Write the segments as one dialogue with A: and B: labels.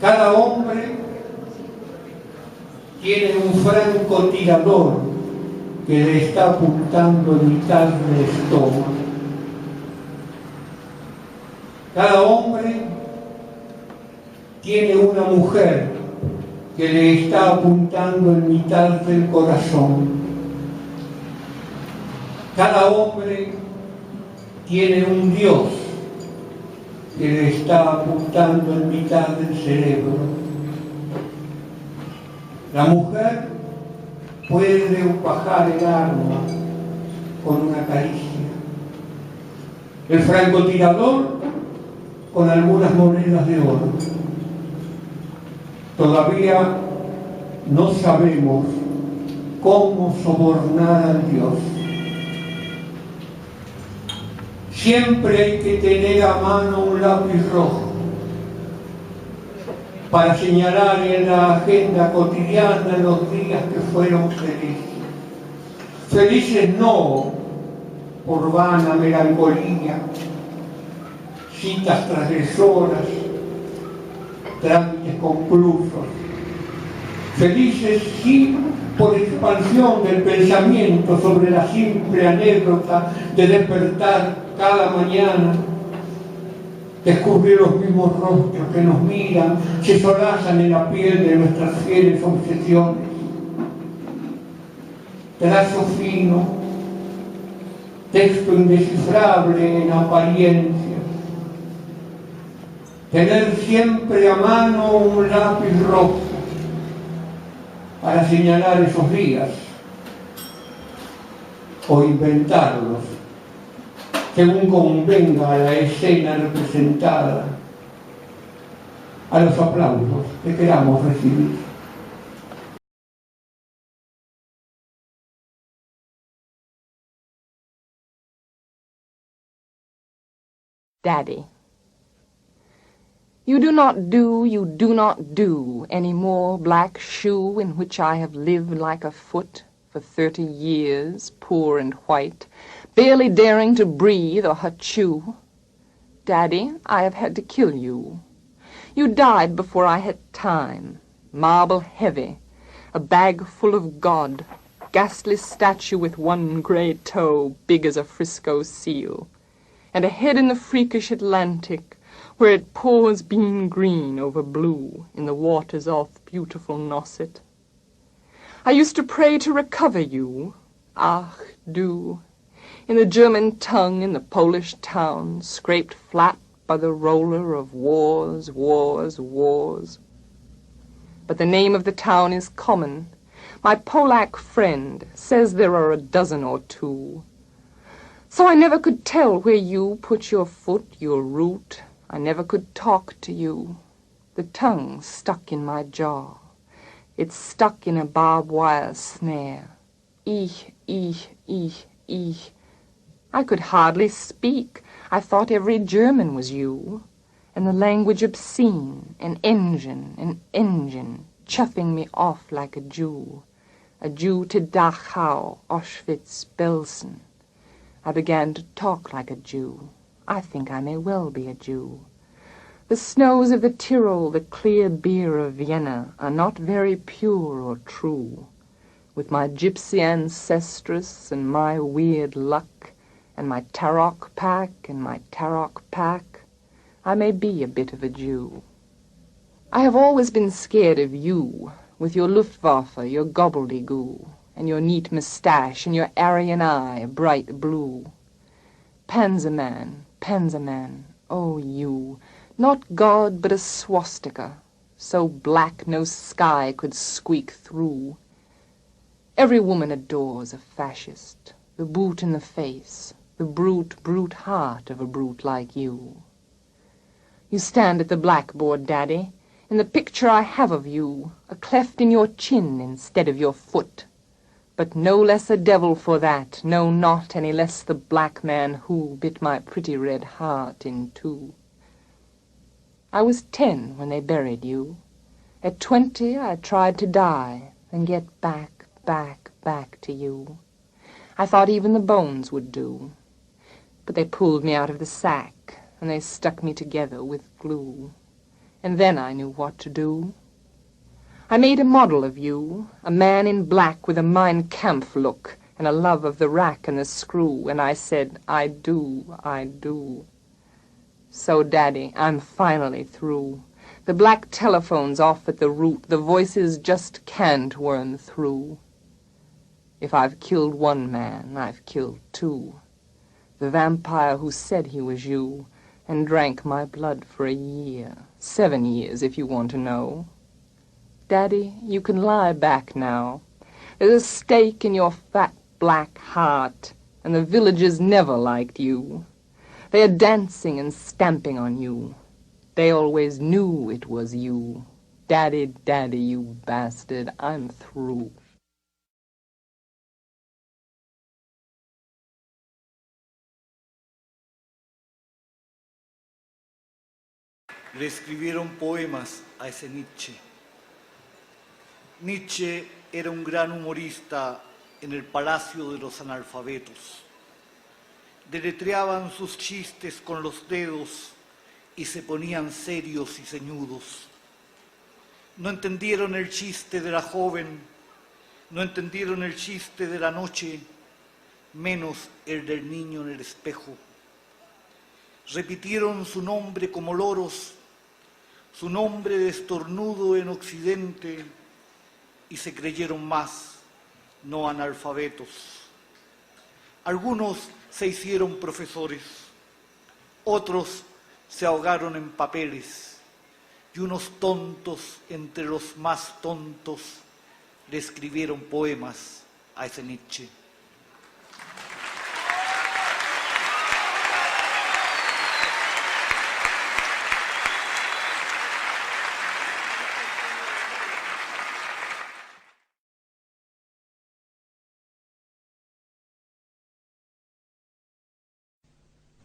A: Cada hombre tiene un francotirador que le está apuntando en mitad del estómago. Cada hombre tiene una mujer que le está apuntando en mitad del corazón. Cada hombre tiene un Dios que le está apuntando en mitad del cerebro. La mujer puede bajar el arma con una caricia. El francotirador con algunas monedas de oro. Todavía no sabemos cómo sobornar al Dios. Siempre hay que tener a mano un lápiz rojo para señalar en la agenda cotidiana los días que fueron felices. Felices no por vana melancolía, citas transgresoras, trámites conclusos. Felices sí por expansión del pensamiento sobre la simple anécdota de despertar cada mañana, descubrir los mismos rostros que nos miran, se solazan en la piel de nuestras fieles obsesiones. Trazo fino, texto indescifrable en apariencia. Tener siempre a mano un lápiz rojo para señalar esos días o inventarlos según convenga a la escena representada, a los aplausos que queramos recibir.
B: Daddy. You do not do any more black shoe in which I have lived like a foot for 30 years, poor and white, barely daring to breathe or chew. Daddy, I have had to kill you. You died before I had time, marble heavy, a bag full of God, ghastly statue with one gray toe big as a Frisco seal, and a head in the freakish Atlantic, where it pours bean green over blue in the waters off beautiful Nosset. I used to pray to recover you, ach du, in the German tongue in the Polish town, scraped flat by the roller of wars, wars, wars. But the name of the town is common. My Polack friend says there are a dozen or two. So I never could tell where you put your foot, your root. I never could talk to you. The tongue stuck in my jaw. It's stuck in a barbed wire snare. Ich. I could hardly speak. I thought every German was you. And the language obscene, an engine, chuffing me off like a Jew to Dachau, Auschwitz, Belsen. I began to talk like a Jew. I think I may well be a Jew. The snows of the Tyrol, the clear beer of Vienna, are not very pure or true. With my gypsy ancestress and my weird luck, and my Tarok pack and my Tarok pack, I may be a bit of a Jew. I have always been scared of you, with your Luftwaffe, your gobbledygoo, and your neat moustache, and your Aryan eye, bright blue. Panzerman, oh you, not God but a swastika, so black no sky could squeak through. Every woman adores a fascist, the boot in the face, the brute heart of a brute like you. You stand at the blackboard, Daddy, in the picture I have of you, a cleft in your chin instead of your foot. But no less a devil for that, no, not any less the black man who bit my pretty red heart in two. I was 10 when they buried you. At 20 I tried to die and get back to you. I thought even the bones would do. But they pulled me out of the sack, and they stuck me together with glue. and then I knew what to do. I made a model of you, a man in black with a Mein Kampf look and a love of the rack and the screw, and I said, I do, I do. So, Daddy, I'm finally through. The black telephone's off at the root. The voices just can't worm through. If I've killed one man, I've killed two. The vampire who said he was you and drank my blood for a year. 7 years, if you want to know. Daddy, you can lie back now. There's a stake in your fat black heart, and the villagers never liked you. They are dancing and stamping on you. They always knew it was you. Daddy, Daddy, you bastard, I'm through.
C: Le escribieron poemas a ese Nietzsche. Nietzsche era un gran humorista en el Palacio de los Analfabetos. Deletreaban sus chistes con los dedos y se ponían serios y ceñudos. No entendieron el chiste de la joven, no entendieron el chiste de la noche, menos el del niño en el espejo. Repitieron su nombre como loros, su nombre de estornudo en Occidente, y se creyeron más, no analfabetos. Algunos se hicieron profesores, otros se ahogaron en papeles, y unos tontos entre los más tontos le escribieron poemas a ese Nietzsche.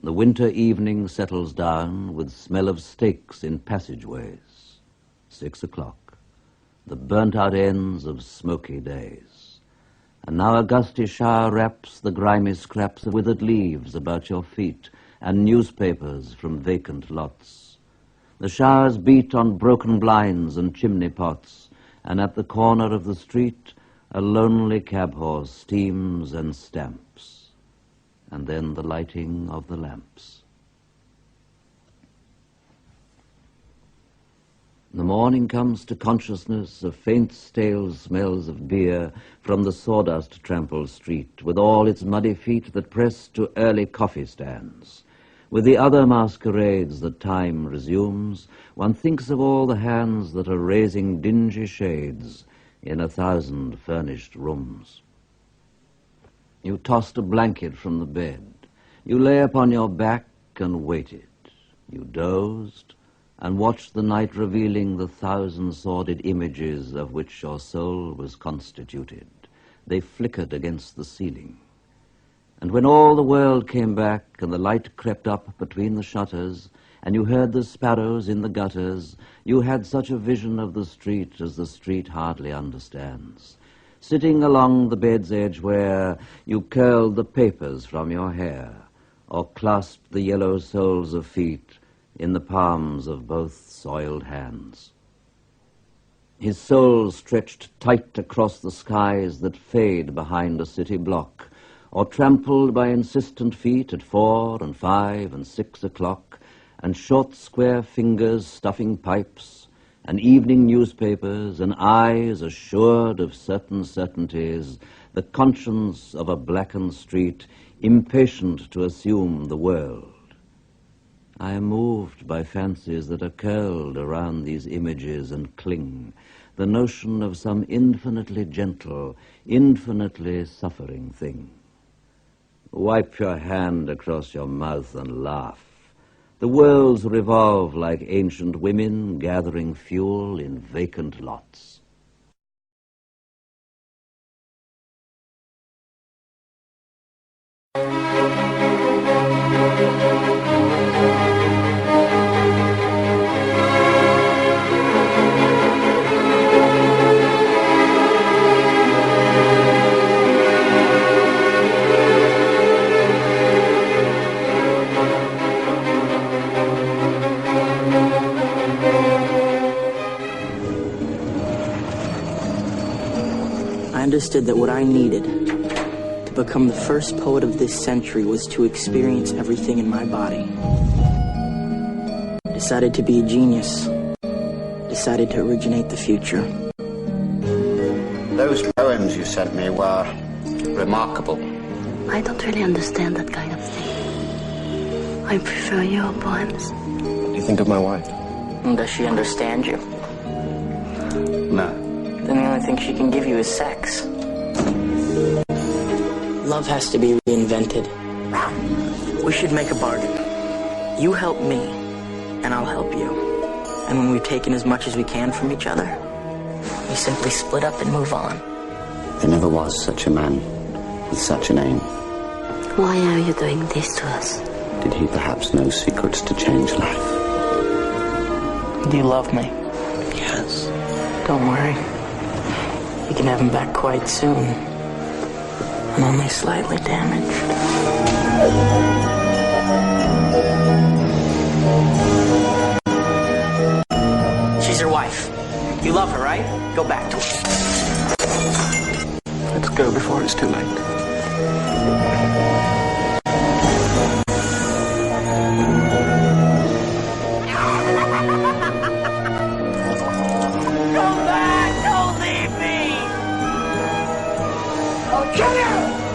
D: The winter evening settles down with smell of steaks in passageways. 6 o'clock, the burnt-out ends of smoky days. And now a gusty shower wraps the grimy scraps of withered leaves about your feet and newspapers from vacant lots. The showers beat on broken blinds and chimney pots, and at the corner of the street a lonely cab horse steams and stamps. And then the lighting of the lamps. The morning comes to consciousness of faint stale smells of beer from the sawdust-trampled street, with all its muddy feet that press to early coffee stands. With the other masquerades that time resumes, one thinks of all the hands that are raising dingy shades in 1,000 furnished rooms. You tossed a blanket from the bed. You lay upon your back and waited. You dozed and watched the night revealing the 1,000 sordid images of which your soul was constituted. They flickered against the ceiling. And when all the world came back and the light crept up between the shutters and you heard the sparrows in the gutters, you had such a vision of the street as the street hardly understands. Sitting along the bed's edge where you curled the papers from your hair or clasped the yellow soles of feet in the palms of both soiled hands. His soul stretched tight across the skies that fade behind a city block, or trampled by insistent feet at 4 and 5 and 6 o'clock, and short square fingers stuffing pipes, and evening newspapers, and eyes assured of certain certainties, the conscience of a blackened street, impatient to assume the world. I am moved by fancies that are curled around these images and cling, the notion of some infinitely gentle, infinitely suffering thing. Wipe your hand across your mouth and laugh. The worlds revolve like ancient women gathering fuel in vacant lots.
E: understood that what I needed to become the first poet of this century was to experience everything in my body. I decided to be a genius. Decided to originate the future.
F: Those poems you sent me were remarkable.
G: I don't really understand that kind of thing. I prefer your poems.
F: What do you think of my wife?
E: Does she understand you?
F: No.
E: Then the only thing she can give you is sex. Love has to be reinvented. We should make a bargain. You help me, and I'll help you. And when we've taken as much as we can from each other, we simply split up and move on.
F: There never was such a man with such a name.
G: Why are you doing this to us?
F: Did he perhaps know secrets to change life?
E: Do you love me?
F: Yes.
E: Don't worry. You can have him back quite soon. I'm only slightly damaged. She's your wife. You love her, right? Go back to her.
F: Let's go before it's too late.
E: Come back! Don't leave me! I'll kill you!